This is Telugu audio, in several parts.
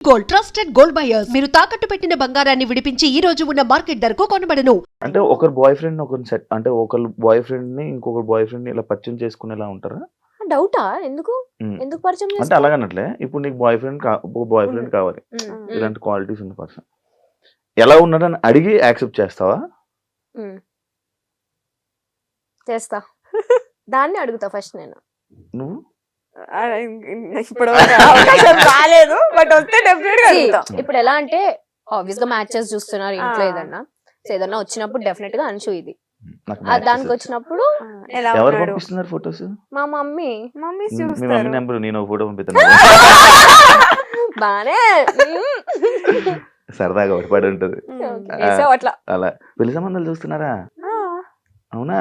గోల్డ్ ట్రస్టెడ్ గోల్డ్ బయర్స్ మీరు తాకట్టు పెట్టిన బంగారాన్ని విడిపించి ఈ రోజు ఉన్న మార్కెట్ ధరకు కొనబడను. అంటే ఒకరు బాయ్ ఫ్రెండ్ ఒకరు సెట్ అంటే ఒకరు బాయ్ ఫ్రెండ్ ని ఇంకొకరు బాయ్ ఫ్రెండ్ ని ఇలా పరిచయం చేసుకునేలా ఉంటారా? డౌటా? ఎందుకు ఉమ్. ఎందుకు పరిచయం అంటే చేస్తా? అలాగనట్లే ఇప్పుడు నీకు బాయ్ ఫ్రెండ్ కావాలి, ఉమ్, ఇలాంటి క్వాలిటీస్ ఉన్న పర్సన్ ఎలా ఉన్నాడని అడిగి యాక్సెప్ట్ చేస్తావా? ఉమ్. చేస్తా. దాన్ని అడుగుతా ఫస్ట్ నేను. నువ్వు ఇప్పుడు అవకాశం రాలేదు, బట్ వస్తే డెఫినెట్ గా See, అడుగుతా. ఇప్పుడు ఎలా అంటే ఆబ్వియస్ గా మ్యాచెస్ చూస్తున్నారు ఇంట్లో ఆ. ఏదన్నా, సో ఏదన్నా వచ్చినప్పుడు డెఫినెట్ గా అన్షు ఇది. నాకు దానికి matches వచ్చినప్పుడు ఎలా ఎవరు ఉన్నాడు? పంపిస్తున్నారు ఫొటోస్? మా మమ్మీ మమ్మీ మీ మమ్మీ చూస్తారు. నెంబర్ నేను ఒక ఫోటో పంపిస్తాను. బానే సరదాగా ఒకటి పడి ఉంటది. వేసావు అట్లా. అలా పెళ్లి సంబంధాలు చూస్తున్నారా? ఆ, అవునా?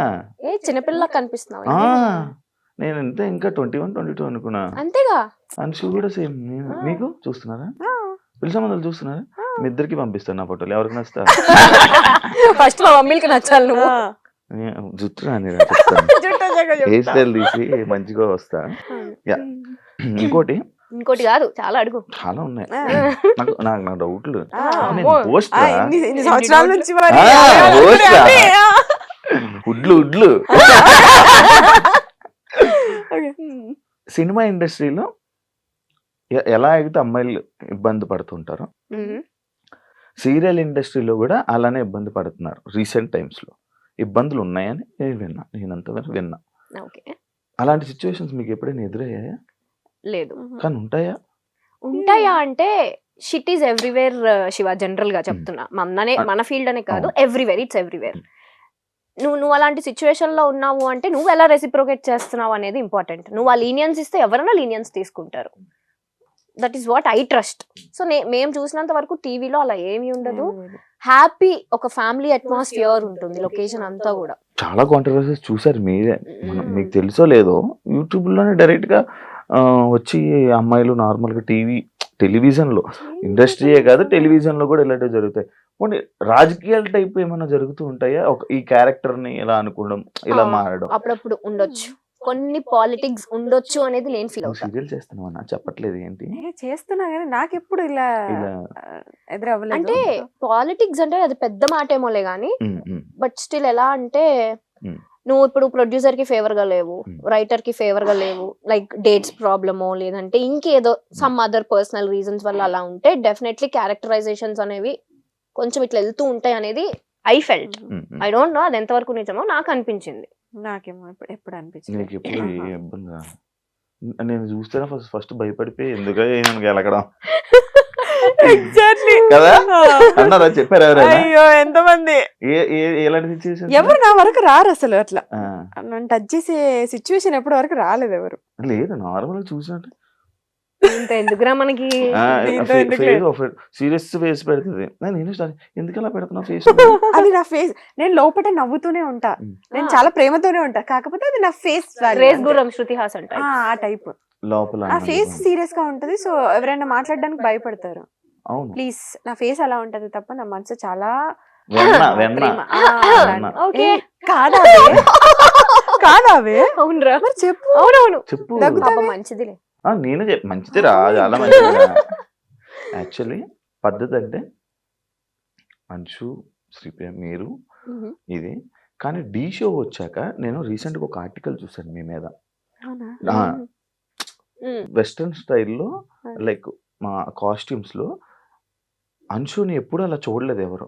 ఏ చిన్నపిల్లలా కనిపిస్తున్నావు ఆ నేను ఎంత ఇంకా 21, 22 అనుకున్నా. అంతేగా. అన్షు కూడా సేమ్. మీకు చూస్తున్నారా? ఆ, పెళ్లి సంబంధాలు చూస్తున్నారా? మీ ఇద్దరికి పంపిస్తాను నా ఫోటోలు, ఎవరికి నచ్చుతా. ఫస్ట్ మా మమ్మీకి నచ్చాలి నువ్వు. ఆ. జుట్టు రాని చెప్తాను, జుట్టు జగ హెయిర్ చెప్తా. స్టైల్ తీసి మంచిగా వస్తా. యా. ఇంకోటి ఇంకోటి కాదు, చాలా అడుగు. చాలా ఉన్నాయి ఆ. నాకు నాకు నా డౌట్లు. ఆ, అమ్మో. పోస్ట్ ఆ, ఇన్ని సంవత్సరాల నుంచి మరి ఆ, అదే, పోస్టా? అదే, ఆ. ఉడ్లు Okay. సినిమా ఇండస్ట్రీలో ఎలా అయితే అమ్మాయిలు ఇబ్బంది పడుతుంటారో మ్మ్. సీరియల్ ఇండస్ట్రీలో కూడా అలానే ఇబ్బంది పడుతున్నారు. రీసెంట్ టైమ్స్ లో ఇబ్బందులు ఉన్నాయని నేనంతవరకు విన్నా. ఓకే. అలాంటి సిచ్యువేషన్స్ మీకు ఎప్పుడైనా ఎదురయ్యాయా? లేదు. కానీ ఉంటాయా? ఉంటాయా అంటే shit is everywhere Shiva, general గా చెప్తున్నా. మన ఫీల్డ్ అనే కాదు, ఎవ్రీవేర్, ఇట్స్ ఎవ్రీవేర్. నువ్వు అలాంటి సిచ్యువేషన్ లో ఉన్నావు అంటే నువ్వు ఎలా రెసిప్రోకేట్ చేస్తున్నావు అనేది ఇంపార్టెంట్. నువ్వు ఆ లీనియన్స్ ఇస్తే ఎవరైనా లీనియన్స్ తీసుకుంటారు. That is what I trust. So మేము చూసినంత వరకు టీవీలో అలా ఏమీ ఉండదు. హ్యాపీ ఒక ఫ్యామిలీ అట్మాస్ఫియర్ ఉంటుంది లొకేషన్ అంతా కూడా. చాలా కాంట్రవర్సీస్ చూసారు మీరే. మీకు తెలుసో లేదో యూట్యూబ్ లోనే డైరెక్ట్ గా వచ్చి అమ్మాయిలు నార్మల్ గా టెలివిజన్ లో, ఇండస్ట్రీయే కాదు టెలివిజన్ లో కూడా ఇలాంటివి జరుగుతాయి. పోనీ రాజకీయాల టైప్ ఏమైనా జరుగుతూ ఉంటాయా? ఈ క్యారెక్టర్ ని ఇలా అనుకోవడం, ఇలా మారడం అప్పుడప్పుడు ఉండొచ్చు, కొన్ని పాలిటిక్స్ ఉండొచ్చు అనేది నేను ఫీల్ అవుతాను. సీరియల్ చేస్తున్నావా? చెప్పట్లేదు ఏంటి నేను చేస్తున్నా కానీ నాకెప్పుడు ఇలా ఇలా? ఎదురవ్వలేదు. అంటే పాలిటిక్స్ అంటే అది పెద్ద మాట ఏమోలే గానీ, ఉమ్, ఉమ్, బట్ స్టిల్ ఎలా అంటే ఉమ్. నువ్వు ఇప్పుడు ప్రొడ్యూసర్ కి ఫేవర్ గా లేవు, Hmm. రైటర్ కి ఫేవర్ గా లేవు, లైక్ డేట్స్ ప్రాబ్లమో లేదంటే ఇంకేదో సమ్ అదర్ పర్సనల్ రీజన్స్ వల్ల అలా ఉంటే డెఫినెట్లీ క్యారెక్టరైజేషన్స్ అనేవి కొంచెం ఇట్లా వెళ్తూ ఉంటాయి అనేది I felt. Um, um. I don't know అది ఎంతవరకు నిజమో, నాకు అనిపించింది. నాకేమో ఎప్పుడు అనిపించింది. నీకు ఎప్పుడు ఏ ఇబ్బంది రా? నేను చూస్తేనే ఫస్ట్ భయపడిపోయి ఎందుకు నేను గెలకడం ఎగ్జాక్ట్లీ కదా అన్నారా? చెప్పారు ఎవరైనా? అయ్యో ఎంతమంది ఎలాంటి సిచ్యువేషన్? ఎవరు నా వరకు రారు అసలు. అట్లా నన్ను టచ్ చేసే సిచ్యువేషన్ ఎప్పటి వరకు రాలేదు ఎవరు. లేదు, నార్మల్ చూసినట్టు ఇంత ఎందుకురా మనకి. దీంతో ఎందుకులే. సీరియస్ ఫేస్ పెడుతుంది. నేను ఎందుకు అలా పెడుతున్నా ఫేస్? అది నా ఫేస్. నేను లోపల నవ్వుతూనే ఉంటా, నేను చాలా ప్రేమతోనే ఉంటా, కాకపోతే అది నా ఫేస్ రేస్ గుర్రం శృతి హాసన్ type. ఆ టైప్. లోపల నా ఫేస్ సీరియస్ గా ఉంటది, సో ఎవరైనా మాట్లాడడానికి భయపడతారు. అవును. ప్లీజ్, నా ఫేస్ అలా ఉంటది తప్ప నా మనసు చాలా వెన్న ప్రేమ. వెన్న. ఓకే. కాదావే కాదావే అవునరా, మరి చెప్పు. అవునవును, చెప్పు. దగ్గుతా. పాపం మంచిదిలే. నేను మంచిది రా, చాలా మంచిది. యాక్చువల్లీ పద్ధతి అంటే అంశు, శ్రీప్రియ, మీరు ఇది. కానీ డి షో వచ్చాక నేను రీసెంట్గా ఒక ఆర్టికల్ చూసాను మీ మీద. అవునా? వెస్ట్రన్ స్టైల్లో లైక్ మా కాస్ట్యూమ్స్ లో అంశుని ఎప్పుడు అలా చూడలేదు ఎవరు.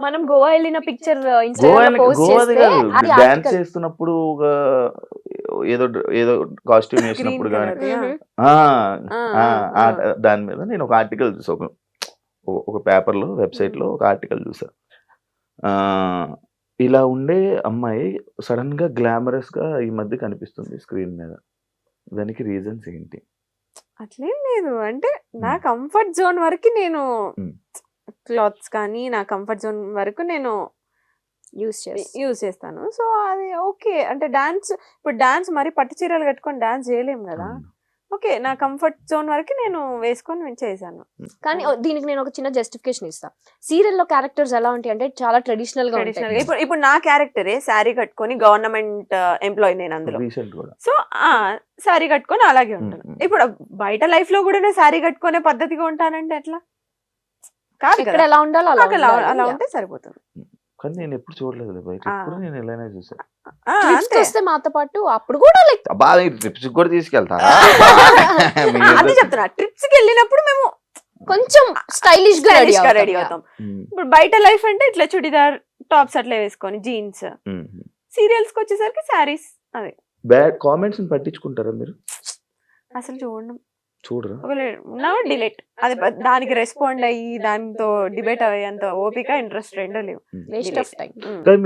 మనం గోవా వెళ్ళిన పిక్చర్ గోవాది కాదు, డాన్స్ చేస్తున్నప్పుడు ఒక ఏదో ఏదో కాస్ట్యూమ్ వేసినప్పుడు కానీ దాని మీద నేను ఒక ఆర్టికల్ చూసా, ఒక పేపర్ లో, వెబ్సైట్ లో ఒక ఆర్టికల్ చూసా. ఇలా ఉండే అమ్మాయి సడన్ గా గ్లామరస్ గా ఈ మధ్య కనిపిస్తుంది స్క్రీన్ మీద. దానికి రీజన్స్ ఏంటి? అట్లేం లేదు, అంటే నా కంఫర్ట్ జోన్ వరకు నేను క్లాత్స్ కానీ నా కంఫర్ట్ జోన్ వరకు నేను యూజ్ చేస్తాను. సో అది ఓకే. అంటే డాన్స్, ఇప్పుడు డాన్స్ మరి పట్టు చీరలు కట్టుకొని డాన్స్ చేయలేము కదా. ఓకే నా కంఫర్ట్ జోన్ వరకు నేను వేసుకొని చేశాను. కానీ దీనికి నేను ఒక చిన్న జస్టిఫికేషన్ ఇస్తా. సీరియల్లో క్యారెక్టర్స్ ఎలా ఉంటాయి అంటే చాలా ట్రెడిషనల్ గా ట్రెడిషనల్ ఉంటాయి. ఇప్పుడు నా క్యారెక్టరే శారీ కట్టుకొని గవర్నమెంట్ ఎంప్లాయీ నేను అందులో. రీసెంట్ కూడా సో శారీ కట్టుకొని అలాగే ఉంటాను. ఇప్పుడు బయట లైఫ్ లో కూడా నేను శారీ కట్టుకునే పద్ధతిగా ఉంటానంటే ఎట్లా కాదు ఎక్కడ కదా. ఎలా ఉండాలో అలా నాకు అలా ఉండాలి. ఉంటే సరిపోతుంది. కానీ నేను ఎప్పుడు చూడలేదు బయట, ఎప్పుడు నేను ఎలానే చూసాను. Trips అంతే. వస్తే మాతో పాటు అప్పుడు కూడా లైక్ బాగా ట్రిప్స్ కూడా తీసుకెళ్తారా? అదే చెప్తున్నా, ట్రిప్స్ కి వెళ్ళినప్పుడు మేము కొంచెం స్టైలిష్ గా స్టైలిష్ గా రెడీ రెడీ అవుతాం. ఇప్పుడు బయట లైఫ్ అంటే ఇట్లా చుడిదార్ టాప్స్ అట్లా వేసుకొని జీన్స్. సీరియల్స్ కి వచ్చేసరికి శారీస్. అదే బ్యాడ్ కామెంట్స్ పట్టించుకుంటారా మీరు? అసలు చూడండి, చూడరా? నా డిలీట్. అది దానికి రెస్పాండ్ అయ్యి దాంతో డిబేట్ అయ్యేంత ఓపిక ఇంట్రెస్ట్ రెండో లేవు. Waste of time. ఉమ్. కానీ